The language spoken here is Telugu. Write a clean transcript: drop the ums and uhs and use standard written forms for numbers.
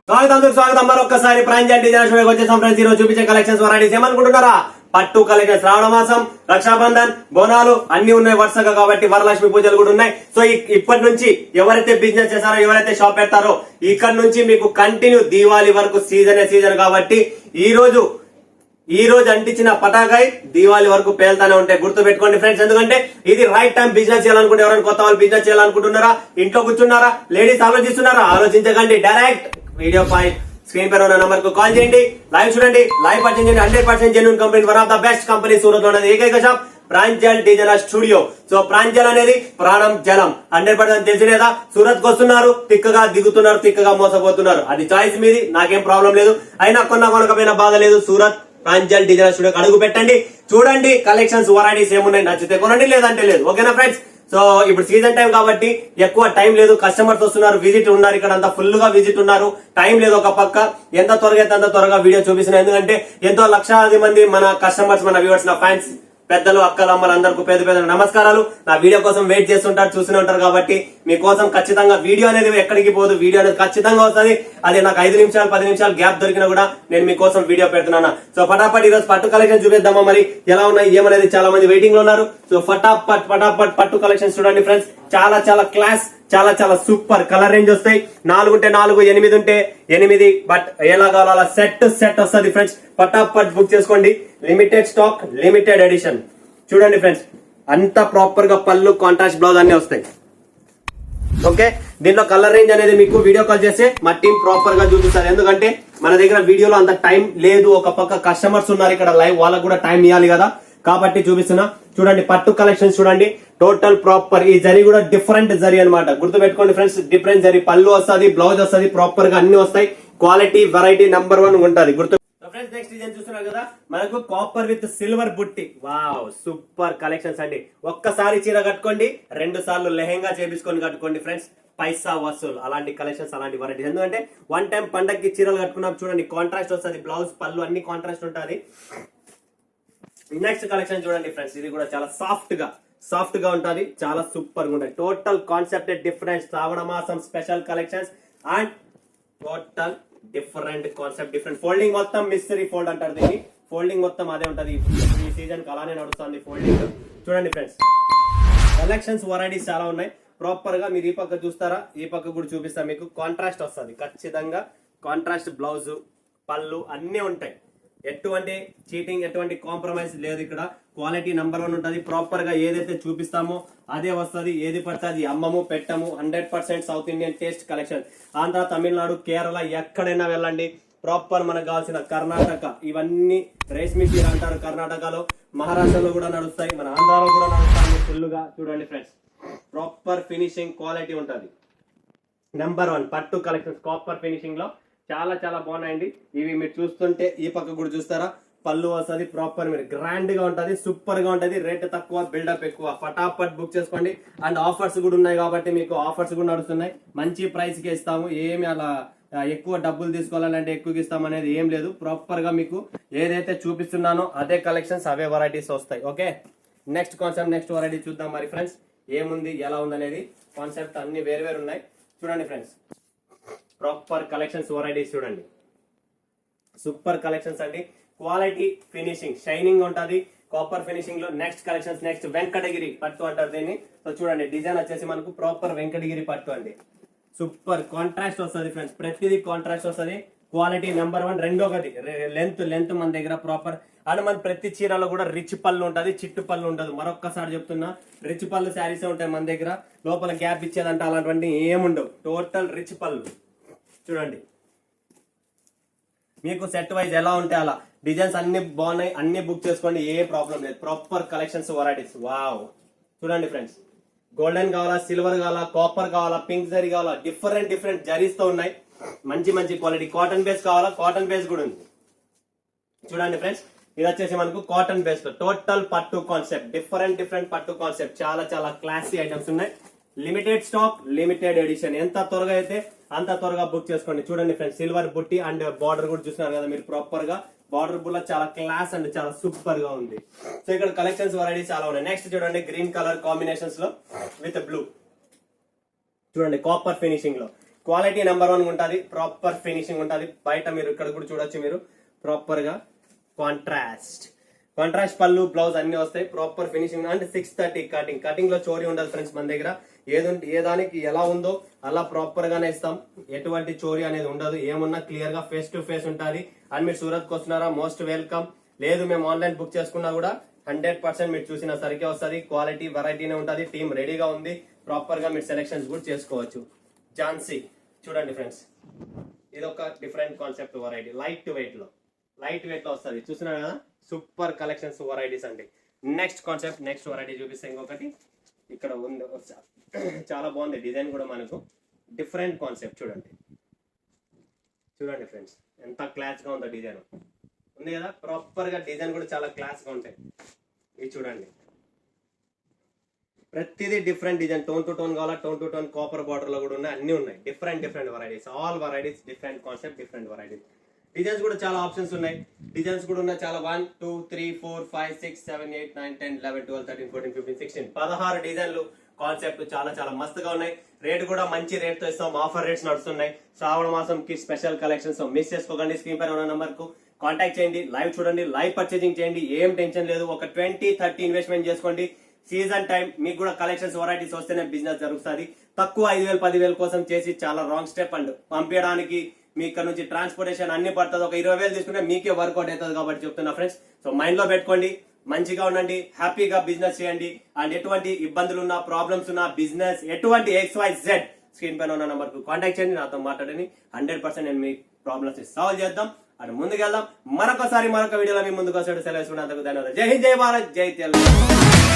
స్వాగతం మరొకసారి ప్రాంజల్ డిజైన్ షోకి వచ్చేసాం ఫ్రెండ్స్. ఈ రోజు చూపించే కలెక్షన్స్ వెరైటీస్ ఏమనుకుంటున్నారా? పట్టు కలెక్షన్స్. శ్రావణ మాసం, రక్షాబంధన్, బోనాలు అన్ని ఉన్నాయి వరుసగా, కాబట్టి వరలక్ష్మి పూజలు కూడా ఉన్నాయి. సో ఇప్పటి నుంచి ఎవరైతే బిజినెస్ చేస్తారో, ఎవరైతే షాప్ పెడతారో, ఇక్కడ నుంచి మీకు కంటిన్యూ దీవాళి వరకు సీజన్ కాబట్టి ఈ రోజు అంటించిన పటాకాయ్ దీవాళి వరకు పేల్తానే ఉంటాయి. గుర్తు పెట్టుకోండి ఫ్రెండ్స్, ఎందుకంటే ఇది రైట్ టైం బిజినెస్ చేయాలనుకుంటే. ఎవరైనా కొత్త వాళ్ళు బిజినెస్ చేయాలనుకుంటున్నారా, ఇంట్లో కూర్చున్నారా, లేడీస్ ఆలోచిస్తున్నారా, ఆలోచించకండి. డైరెక్ట్ వీడియో పాయింట్ స్క్రీన్ పైన ఉన్న నంబర్ కు కాల్ చేయండి, లైవ్ చూడండి, లైవ్ పర్చేజ్ చేయండి. 100% genuine company, one of the best company Surat లో ఉన్నది ఏకైక shop Pranjal designer studio. So Pranjal అనేది ప్రాణం జలం, 100% తెలిసినేదా. సూరత్ కు వస్తున్నారు, తిక్కగా దిగుతున్నారు, తిక్కగా మోసపోతున్నారు. అది చాయిస్ మీది, నాకేం ప్రాబ్లం లేదు. అయినా కొనకపోయినా బాధ లేదు. సూరత్ ప్రాంజల్ డిజైనర్ స్టూడియో అడుగు పెట్టండి, చూడండి కలెక్షన్స్ వెరైటీస్ ఏమున్నాయి, నచ్చితే కొనండి, లేదంటే లేదు. ఓకేనా ఫ్రెండ్స్? సో ఇప్పుడు సీజన్ టైం కాబట్టి ఎక్కువ టైం లేదు. కస్టమర్స్ వస్తున్నారు, విజిట్ ఉన్నారు, ఇక్కడ అంతా ఫుల్ గా విజిట్ ఉన్నారు. టైం లేదు. ఒక పక్క ఎంత త్వరగా అంత త్వరగా వీడియో చూపిస్తున్నారు, ఎందుకంటే ఎంతో లక్షలాది మంది మన కస్టమర్స్, మన వ్యూవర్స్, నా ఫ్యాన్స్, పెద్దలు, అక్కలు, అమ్మలు అందరికీ పెద్ద నమస్కారాలు. నా వీడియో కోసం వెయిట్ చేస్తుంటారు, చూస్తూనే ఉంటారు. కాబట్టి మీకోసం ఖచ్చితంగా వీడియో అనేది ఎక్కడికి పోదు, వీడియో అనేది ఖచ్చితంగా వస్తుంది. అది నాకు 5 నిమిషాలు 10 నిమిషాలు గ్యాప్ దొరికినా కూడా నేను మీకోసం వీడియో పెడుతున్నాను. సో ఫటాఫట్ ఈ రోజు పట్టు కలెక్షన్ చూపిద్దామా, మరి ఎలా ఉన్నాయి ఏమనేది. చాలా మంది వెయిటింగ్ లో ఉన్నారు. సో ఫటాఫట్ పట్టు కలెక్షన్ చూడండి ఫ్రెండ్స్. చాలా క్లాస్, చాలా సూపర్ కలర్ రేంజ్ వస్తాయి. 4 ఉంటే 4, 8 ఉంటే 8, బట్ ఎలా కావాలో సెట్ వస్తుంది ఫ్రెండ్స్. పటాపట్ బుక్ చేసుకోండి. Limited stock, limited edition. చూడండి ఫ్రెండ్స్, అంతా ప్రాపర్ గా పళ్ళు, కాంట్రాస్ట్ బ్లౌజ్ అన్ని వస్తాయి. ఓకే, దీంట్లో కలర్ రేంజ్ అనేది మీకు వీడియో కాల్ చేస్తే మా టీం ప్రాపర్ గా చూపిస్తారు. ఎందుకంటే మన దగ్గర వీడియోలో అంత టైం లేదు. ఒక పక్క కస్టమర్స్ ఉన్నారు ఇక్కడ లైవ్, వాళ్ళకు కూడా టైం ఇవ్వాలి కదా, కాబట్టి చూపిస్తున్నా. చూడండి పట్టు కలెక్షన్ చూడండి, టోటల్ ప్రాపర్. ఈ జరీ కూడా డిఫరెంట్ జరీ అనమాట, గుర్తు పెట్టుకోండి ఫ్రెండ్స్. డిఫరెంట్ జరీ, పళ్ళు వస్తుంది, బ్లౌజ్ వస్తుంది, ప్రాపర్ గా అన్ని వస్తాయి. క్వాలిటీ, వెరైటీ నెంబర్ 1 ఉంటుంది. గుర్తు ఫ్రెండ్స్. నెక్స్ట్ డిజైన్ చూస్తున్నారు కదా, మనకు కాపర్ విత్ సిల్వర్ బుట్టి. వావ్, సూపర్ కలెక్షన్స్ అండి. ఒక్కసారి చీర కట్టుకోండి, 2 సార్లు లెహెంగా చేపించుకొని కట్టుకోండి ఫ్రెండ్స్. పైసా వసూలు. అలాంటి కలెక్షన్స్, అలాంటి వెరైటీస్. ఎందుకంటే 1 టైం పండగకి చీరలు కట్టుకున్నాం చూడండి, కాంట్రాస్ట్ వస్తుంది, బ్లౌజ్, పళ్ళు అన్ని కాంట్రాస్ట్ ఉంటుంది. నెక్స్ట్ కలెక్షన్ చూడండి ఫ్రెండ్స్, ఇది కూడా చాలా సాఫ్ట్ గా ఉంటుంది, చాలా సూపర్ గా ఉంటుంది. Total concept different. శ్రావణ మాసం special collections and total different concept, different folding. మొత్తం మిస్టరీ ఫోల్డ్ అంటారు దీన్ని. ఫోల్డింగ్ మొత్తం అదే ఉంటుంది. ఈ సీజన్ కి అలానే నడుస్తుంది ఫోల్డింగ్. చూడండి ఫ్రెండ్స్, కలెక్షన్స్ వెరైటీస్ చాలా ఉన్నాయి. ప్రాపర్ గా మీరు ఈ పక్క చూస్తారా, ఈ పక్క కూడా చూపిస్తా మీకు. కాంట్రాస్ట్ వస్తుంది ఖచ్చితంగా, కాంట్రాస్ట్ బ్లౌజ్, పళ్ళు అన్ని ఉంటాయి. ఎటువంటి చీటింగ్, ఎటువంటి కాంప్రమైజ్ లేదు ఇక్కడ. క్వాలిటీ నెంబర్ 1 ఉంటుంది. ప్రాపర్ గా ఏదైతే చూపిస్తామో అదే వస్తుంది. ఏది పడితే అది అమ్మము, పెట్టము. 100% south Indian taste collection. Andhra, Tamil Nadu, Kerala ఎక్కడైనా వెళ్ళండి. ప్రాపర్ మనకు కావాల్సిన కర్ణాటక, ఇవన్నీ రేష్మి చీర అంటారు కర్ణాటకలో, మహారాష్ట్రలో కూడా నడుస్తాయి, మన ఆంధ్రాలో కూడా నడుస్తాయి ఫుల్ గా. చూడండి ఫ్రెండ్స్, ప్రాపర్ ఫినిషింగ్ క్వాలిటీ ఉంటుంది. నెంబర్ 1 పట్టు కలెక్షన్స్ కాపర్ ఫినిషింగ్ లో చాలా బాగున్నాయండి. ఇవి మీరు చూస్తుంటే ఈ పక్క కూడా చూస్తారా, పళ్ళు వస్తుంది, ప్రాపర్ మీరు గ్రాండ్ గా ఉంటది, సూపర్ గా ఉంటది. రేట్ తక్కువ, బిల్డప్ ఎక్కువ. ఫటాఫట్ బుక్ చేసుకోండి. అండ్ ఆఫర్స్ కూడా ఉన్నాయి కాబట్టి మీకు ఆఫర్స్ కూడా నడుస్తున్నాయి. మంచి ప్రైస్ కి ఇస్తాము. ఏమి అలా ఎక్కువ డబ్బులు తీసుకోవాలంటే ఎక్కువకి ఇస్తాం అనేది ఏం లేదు. ప్రాపర్ గా మీకు ఏదైతే చూపిస్తున్నానో అదే కలెక్షన్స్, అవే వెరైటీస్ వస్తాయి. Okay, next concept, next variety చూద్దాం మరి ఫ్రెండ్స్. ఏముంది, ఎలా ఉంది అనేది. కాన్సెప్ట్ అన్ని వేరు ఉన్నాయి. చూడండి ఫ్రెండ్స్, ప్రాపర్ కలెక్షన్స్ వెరైటీస్ చూడండి, సూపర్ కలెక్షన్స్ అండి. క్వాలిటీ, ఫినిషింగ్, షైనింగ్ ఉంటుంది కాపర్ ఫినిషింగ్ లో. నెక్స్ట్ కలెక్షన్స్, నెక్స్ట్ వెంకటగిరి పట్టు అంటారు దీన్ని. సో చూడండి, డిజైన్ వచ్చేసి మనకు ప్రాపర్ వెంకటగిరి పట్టు అండి. సూపర్ కాంట్రాస్ట్ వస్తుంది ఫ్రెండ్స్, ప్రతిదీ కాంట్రాస్ట్ వస్తుంది. Quality number 1. రెండోది లెంత్ మన దగ్గర ప్రాపర్. అండ్ మన ప్రతి చీరలో కూడా రిచ్ పళ్ళు ఉంటుంది, చిట్టు పళ్ళు ఉంటుంది. మరొక్కసారి చెప్తున్నా, రిచ్ పళ్ళు శారీస్ ఉంటాయి మన దగ్గర. లోపల గ్యాప్ ఇచ్చేదంటే అలాంటివన్నీ ఏముండవు. టోటల్ రిచ్ పళ్ళు. చూడండి, మీకు సెట్ వైజ్ ఎలా ఉంటే అలా. డిజైన్స్ అన్ని బాగున్నాయి, అన్ని బుక్ చేసుకోండి, ఏ ప్రాబ్లం లేదు. Proper collections varieties. వావ్, చూడండి ఫ్రెండ్స్, గోల్డెన్ కావాలా, సిల్వర్ కావాలా, కాపర్ కావాలా, పింక్ జరీ కావాలా, డిఫరెంట్ జరీస్ తో ఉన్నాయి. మంచి క్వాలిటీ. కాటన్ బేస్ కావాలా, కాటన్ బేస్ కూడా ఉంది. చూడండి ఫ్రెండ్స్, ఇది వచ్చేసి మనకు కాటన్ బేస్ లో టోటల్ పట్టు కాన్సెప్ట్. డిఫరెంట్ పట్టు కాన్సెప్ట్. చాలా క్లాసీ ఐటమ్స్ ఉన్నాయి. Limited stock, limited edition. ఎంత త్వరగా అయితే అంత త్వరగా బుక్ చేసుకోండి. చూడండి ఫ్రెండ్స్, సిల్వర్ బుట్టి అండ్ బార్డర్ కూడా చూస్తున్నారు కదా మీరు. ప్రాపర్ గా బార్డర్ బుల్ల చాలా క్లాస్ అండ్ చాలా సూపర్ గా ఉంది. సో ఇక్కడ కలెక్షన్స్ వెరైటీస్ చాలా ఉన్నాయి. నెక్స్ట్ చూడండి, గ్రీన్ కలర్ కాంబినేషన్స్ లో విత్ బ్లూ. చూడండి, కాపర్ ఫినిషింగ్ లో క్వాలిటీ నెంబర్ 1 ఉంటుంది, ప్రాపర్ ఫినిషింగ్ ఉంటుంది. బయట మీరు ఇక్కడ కూడా చూడొచ్చు, మీరు ప్రాపర్ గా కాంట్రాస్ట్ పళ్ళు బ్లౌజ్ అన్ని వస్తాయి. ప్రాపర్ ఫినిషింగ్ అంటే 630 కటింగ్ లో చోరీ ఉండదు ఫ్రెండ్స్. మన దగ్గర ఏ దానికి ఎలా ఉందో అలా ప్రాపర్ గానే ఇస్తాం. ఎటువంటి చోరీ అనేది ఉండదు. ఏమున్నా క్లియర్ గా ఫేస్ టు ఫేస్ ఉంటుంది. అండ్ మీరు సూరత్ కు వస్తున్నారా, మోస్ట్ వెల్కమ్. లేదు మేము ఆన్లైన్ బుక్ చేసుకున్నా కూడా 100% మీరు చూసిన సరికే వస్తుంది. క్వాలిటీ వెరైటీనే ఉంటుంది. టీం రెడీగా ఉంది. ప్రాపర్ గా మీరు సెలెక్షన్స్ కూడా చేసుకోవచ్చు. ఝాన్సీ చూడండి ఫ్రెండ్స్, ఇది ఒక different concept variety. Light weight లో వస్తుంది. చూస్తున్నారు కదా, సూపర్ కలెక్షన్స్ వెరైటీస్ అండి. నెక్స్ట్ కాన్సెప్ట్, నెక్స్ట్ వెరైటీ చూపిస్తే ఇంకొకటి ఇక్కడ ఉంది. చాలా బాగుంది డిజైన్ కూడా, మనకు డిఫరెంట్ కాన్సెప్ట్. చూడండి ఫ్రెండ్స్, ఎంత క్లాస్ గా ఉందో డిజైన్ ఉంది కదా. ప్రాపర్ గా డిజైన్ కూడా చాలా క్లాస్ గా ఉంటాయి. ఇది చూడండి, ప్రతిదీ different design. Tone to tone కావాలా, tone to tone copper border లో కూడా ఉన్నాయి. అన్ని ఉన్నాయి. Different varieties, all varieties, different concept, different varieties. Designs కూడా చాలా ఆప్షన్స్ ఉన్నాయి. డిజైన్స్ కూడా ఉన్నాయి చాలా. 1 2 3 4 5 6 7 8 9 10 11 12 13 14 15 16 16 డిజైన్లు. కాన్సెప్ట్ చాలా మస్తుగా ఉన్నాయి. రేట్ కూడా మంచి రేట్ తో ఇస్తాం. ఆఫర్ రేట్స్ నడుస్తున్నాయి. శ్రావణ మాసం కి స్పెషల్ కలెక్షన్స్ మిస్ చేసుకోకండి. స్క్రీన్ పైన ఉన్న నంబర్ కు కాంటాక్ట్ చేయండి. లైవ్ చూడండి, లైవ్ పర్చేసింగ్ చేయండి. ఏం టెన్షన్ లేదు. ఒక 20-30 ఇన్వెస్ట్మెంట్ చేసుకోండి. సీజన్ టైం మీకు కూడా కలెక్షన్స్ వెరైటీస్ వస్తేనే బిజినెస్ జరుగుతుంది. తక్కువ 5,000-10,000 కోసం చేసి చాలా రాంగ్ స్టెప్. అండ్ పంపించడానికి మీ ఇక్కడ నుంచి ట్రాన్స్పోర్టేషన్ అన్ని పడుతుంది. ఒక 20,000 తీసుకుంటే మీకే వర్కౌట్ అవుతుంది కాబట్టి చెప్తున్నా ఫ్రెండ్స్. సో మైండ్ లో పెట్టుకోండి, మంచిగా ఉండండి, హ్యాపీగా బిజినెస్ చేయండి. అండ్ ఎటువంటి ఇబ్బందులు ఉన్నా, ప్రాబ్లమ్స్ ఉన్నా, బిజినెస్ ఎటువంటి XYZ స్క్రీన్ పైన ఉన్న నంబర్ కు కాంటాక్ట్ చేయండి. నాతో మాట్లాడండి. 100% నేను మీ ప్రాబ్లమ్స్ సాల్వ్ చేద్దాం. అండ్ ముందుకెళ్దాం. మరొక వీడియోలో మీ ముందుకు వస్తాడు. సెలవు. ధన్యవాదాలు. జై హింద్, జై భారత్, జై తెలంగాణ.